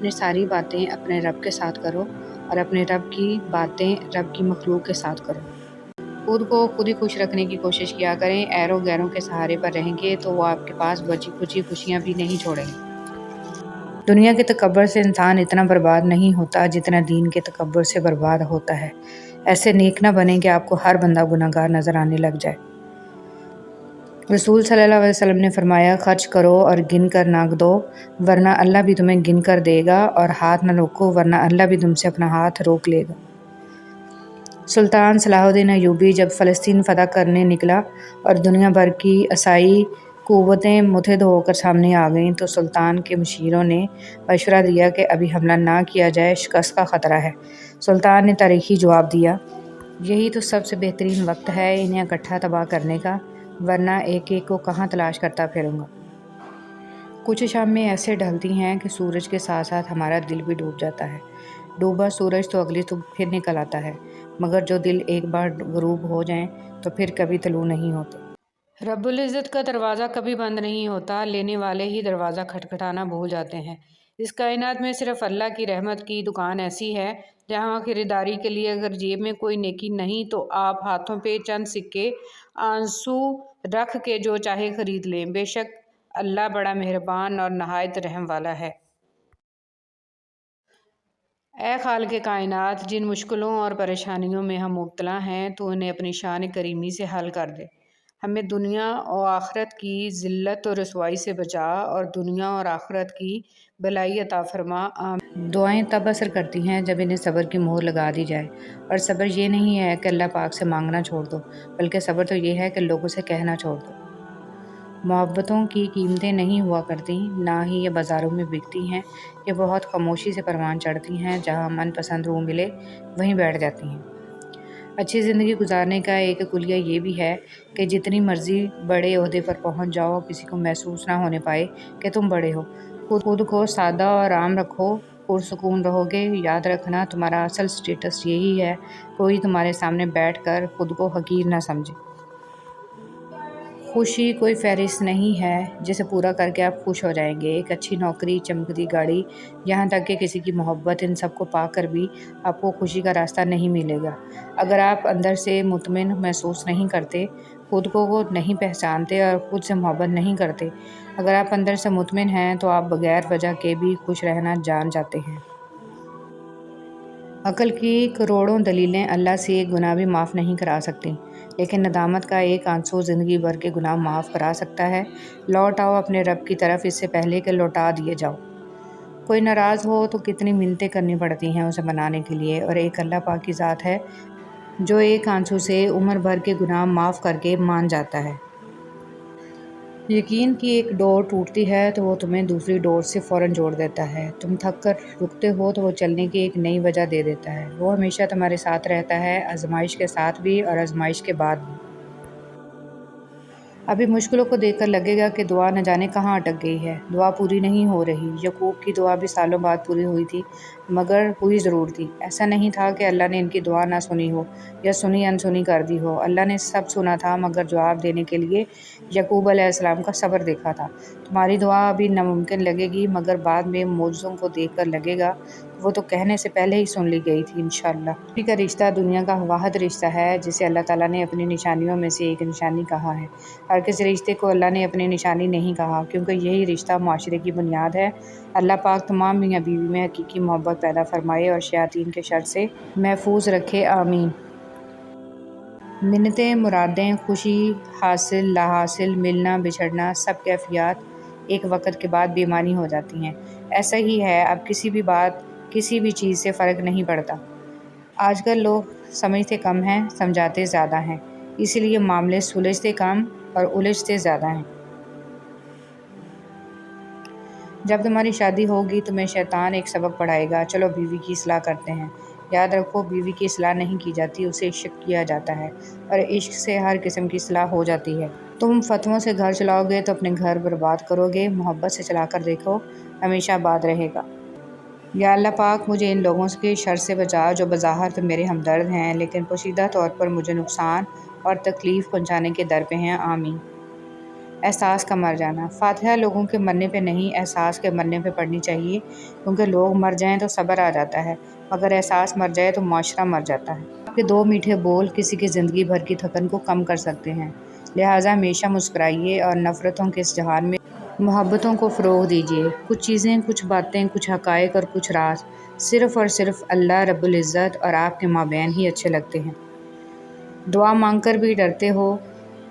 اپنی ساری باتیں اپنے رب کے ساتھ کرو اور اپنے رب کی باتیں رب کی مخلوق کے ساتھ کرو۔ خود کو خود ہی خوش رکھنے کی کوشش کیا کریں۔ ایروں غیروں کے سہارے پر رہیں گے تو وہ آپ کے پاس بچی کچی خوشیاں بھی نہیں چھوڑیں گے۔ دنیا کے تکبر سے انسان اتنا برباد نہیں ہوتا جتنا دین کے تکبر سے برباد ہوتا ہے۔ ایسے نیک نہ بنیں کہ آپ کو ہر بندہ گناہگار نظر آنے لگ جائے۔ رسول صلی اللہ علیہ وسلم نے فرمایا، خرچ کرو اور گن کر نہ دو ورنہ اللہ بھی تمہیں گن کر دے گا، اور ہاتھ نہ روکو ورنہ اللہ بھی تم سے اپنا ہاتھ روک لے گا۔ سلطان صلاح الدین ایوبی جب فلسطین فتح کرنے نکلا اور دنیا بھر کی عیسائی قوتیں متحد ہو کر سامنے آ گئیں تو سلطان کے مشیروں نے مشورہ دیا کہ ابھی حملہ نہ کیا جائے، شکست کا خطرہ ہے۔ سلطان نے تاریخی جواب دیا، یہی تو سب سے بہترین وقت ہے انہیں اکٹھا تباہ کرنے کا، ورنہ ایک ایک کو کہاں تلاش کرتا پھروں گا۔ کچھ شامیں ایسے ڈھلتی ہیں کہ سورج کے ساتھ ساتھ ہمارا دل بھی ڈوب جاتا ہے۔ ڈوبا سورج تو اگلی صبح پھر نکل آتا ہے، مگر جو دل ایک بار غروب ہو جائیں تو پھر کبھی طلوع نہیں ہوتے۔ رب العزت کا دروازہ کبھی بند نہیں ہوتا، لینے والے ہی دروازہ کھٹکھٹانا بھول جاتے ہیں۔ اس کائنات میں صرف اللہ کی رحمت کی دکان ایسی ہے جہاں خریداری کے لیے اگر جیب میں کوئی نیکی نہیں تو آپ ہاتھوں پہ چند سکے آنسو رکھ کے جو چاہے خرید لیں۔ بے شک اللہ بڑا مہربان اور نہایت رحم والا ہے۔ اے خالق کائنات، جن مشکلوں اور پریشانیوں میں ہم مبتلا ہیں تو انہیں اپنی شان کریمی سے حل کر دے۔ ہمیں دنیا اور آخرت کی ذلت اور رسوائی سے بچا اور دنیا اور آخرت کی بھلائی عطا فرما، آمین۔ دعائیں تب اثر کرتی ہیں جب انہیں صبر کی مہر لگا دی جائے، اور صبر یہ نہیں ہے کہ اللہ پاک سے مانگنا چھوڑ دو، بلکہ صبر تو یہ ہے کہ لوگوں سے کہنا چھوڑ دو۔ محبتوں کی قیمتیں نہیں ہوا کرتی، نہ ہی یہ بازاروں میں بکتی ہیں، یہ بہت خاموشی سے پروان چڑھتی ہیں، جہاں من پسند روح ملے وہیں بیٹھ جاتی ہیں۔ اچھی زندگی گزارنے کا ایک کلیہ یہ بھی ہے کہ جتنی مرضی بڑے عہدے پر پہنچ جاؤ، کسی کو محسوس نہ ہونے پائے کہ تم بڑے ہو۔ خود کو سادہ اور عام رکھو، پرسکون رہو گے۔ یاد رکھنا تمہارا اصل سٹیٹس یہی ہے، کوئی تمہارے سامنے بیٹھ کر خود کو حقیر نہ سمجھے۔ خوشی کوئی فہرست نہیں ہے جسے پورا کر کے آپ خوش ہو جائیں گے۔ ایک اچھی نوکری، چمکتی گاڑی، یہاں تک کہ کسی کی محبت، ان سب کو پا کر بھی آپ کو خوشی کا راستہ نہیں ملے گا۔ اگر آپ اندر سے مطمئن محسوس نہیں کرتے، خود کو نہیں پہچانتے اور خود سے محبت نہیں کرتے، اگر آپ اندر سے مطمئن ہیں تو آپ بغیر وجہ کے بھی خوش رہنا جان جاتے ہیں۔ عقل کی کروڑوں دلیلیں اللہ سے ایک گناہ بھی معاف نہیں کرا سکتی، لیکن ندامت کا ایک آنسو زندگی بھر کے گناہ معاف کرا سکتا ہے۔ لوٹ آؤ اپنے رب کی طرف اس سے پہلے کہ لوٹا دیے جاؤ۔ کوئی ناراض ہو تو کتنی منتیں کرنی پڑتی ہیں اسے منانے کے لیے، اور ایک اللہ پاک کی ذات ہے جو ایک آنسو سے عمر بھر کے گناہ معاف کر کے مان جاتا ہے۔ یقین کی ایک ڈور ٹوٹتی ہے تو وہ تمہیں دوسری ڈور سے فوراً جوڑ دیتا ہے۔ تم تھک کر رکتے ہو تو وہ چلنے کی ایک نئی وجہ دے دیتا ہے۔ وہ ہمیشہ تمہارے ساتھ رہتا ہے، آزمائش کے ساتھ بھی اور آزمائش کے بعد بھی۔ ابھی مشکلوں کو دیکھ کر لگے گا کہ دعا نہ جانے کہاں اٹک گئی ہے، دعا پوری نہیں ہو رہی۔ یعقوب کی دعا بھی سالوں بعد پوری ہوئی تھی، مگر ہوئی ضرور تھی۔ ایسا نہیں تھا کہ اللہ نے ان کی دعا نہ سنی ہو یا سنی انسنی کر دی ہو، اللہ نے سب سنا تھا، مگر جواب دینے کے لیے یعقوب علیہ السلام کا صبر دیکھا تھا۔ تمہاری دعا ابھی ناممکن لگے گی، مگر بعد میں معجزوں کو دیکھ کر لگے گا وہ تو کہنے سے پہلے ہی سن لی گئی تھی انشاءاللہ۔ خوشی کا رشتہ دنیا کا واحد رشتہ ہے جسے اللہ تعالیٰ نے اپنی نشانیوں میں سے ایک نشانی کہا ہے۔ ہر کسی رشتے کو اللہ نے اپنی نشانی نہیں کہا، کیونکہ یہی رشتہ معاشرے کی بنیاد ہے۔ اللہ پاک تمام میاں بیوی میں حقیقی محبت پیدا فرمائے اور شیاطین کے شر سے محفوظ رکھے، آمین۔ منتیں، مرادیں، خوشی، حاصل، لا حاصل، ملنا، بچھڑنا، سب کیفیات ایک وقت کے بعد بے معنی ہو جاتی ہیں۔ ایسا ہی ہے، اب کسی بھی بات، کسی بھی چیز سے فرق نہیں پڑتا۔ آج کل لوگ سمجھتے کم ہیں، سمجھاتے زیادہ ہیں، اسی لیے معاملے سلجھتے کم اور الجھتے زیادہ ہیں۔ جب تمہاری شادی ہوگی تمہیں شیطان ایک سبق پڑھائے گا، چلو بیوی کی اصلاح کرتے ہیں۔ یاد رکھو، بیوی کی اصلاح نہیں کی جاتی، اسے عشق کیا جاتا ہے، اور عشق سے ہر قسم کی اصلاح ہو جاتی ہے۔ تم فتووں سے گھر چلاؤ گے تو اپنے گھر برباد کرو گے، محبت سے چلا کر دیکھو، ہمیشہ آباد رہے گا۔ یا اللہ پاک، مجھے ان لوگوں کے شر سے بچا جو بظاہر تو میرے ہمدرد ہیں لیکن پوشیدہ طور پر مجھے نقصان اور تکلیف پہنچانے کے در پہ ہیں، آمین۔ احساس کا مر جانا۔ فاتحہ لوگوں کے مرنے پہ نہیں، احساس کے مرنے پہ پڑھنی چاہیے، کیونکہ لوگ مر جائیں تو صبر آ جاتا ہے، مگر احساس مر جائے تو معاشرہ مر جاتا ہے۔ آپ کے 2 میٹھے بول کسی کی زندگی بھر کی تھکن کو کم کر سکتے ہیں، لہٰذا ہمیشہ مسکرائیے اور نفرتوں کے اس جہان میں محبتوں کو فروغ دیجیے۔ کچھ چیزیں، کچھ باتیں، کچھ حقائق اور کچھ راز صرف اور صرف اللہ رب العزت اور آپ کے مابین ہی اچھے لگتے ہیں۔ دعا مانگ کر بھی ڈرتے ہو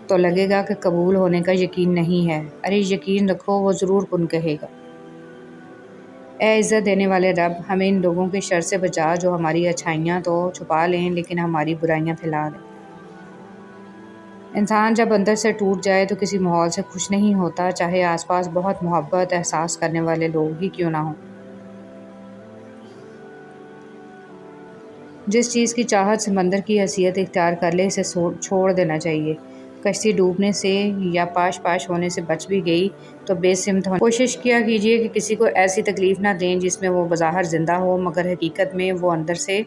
تو لگے گا کہ قبول ہونے کا یقین نہیں ہے۔ ارے یقین رکھو، وہ ضرور کن کہے گا۔ اے عزت دینے والے رب، ہمیں ان لوگوں کے شر سے بچا جو ہماری اچھائیاں تو چھپا لیں لیکن ہماری برائیاں پھیلا دیں۔ انسان جب اندر سے ٹوٹ جائے تو کسی ماحول سے خوش نہیں ہوتا، چاہے آس پاس بہت محبت احساس کرنے والے لوگ ہی کیوں نہ ہوں۔ جس چیز کی چاہت سمندر کی حیثیت اختیار کر لے اسے چھوڑ دینا چاہیے۔ کشتی ڈوبنے سے یا پاش پاش ہونے سے بچ بھی گئی تو بے سمت ہونے کوشش کیا کیجیے کہ کسی کو ایسی تکلیف نہ دیں جس میں وہ بظاہر زندہ ہو مگر حقیقت میں وہ اندر سے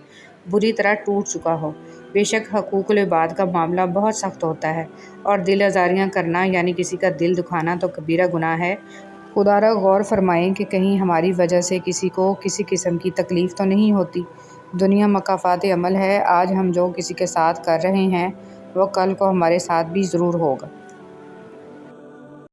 بری طرح ٹوٹ چکا ہو۔ بے شک حقوق العباد کا معاملہ بہت سخت ہوتا ہے اور دل آزاریاں کرنا یعنی کسی کا دل دکھانا تو کبیرہ گناہ ہے۔ خدا را غور فرمائیں کہ کہیں ہماری وجہ سے کسی کو کسی قسم کی تکلیف تو نہیں ہوتی۔ دنیا مکافات عمل ہے، آج ہم جو کسی کے ساتھ کر رہے ہیں وہ کل کو ہمارے ساتھ بھی ضرور ہوگا۔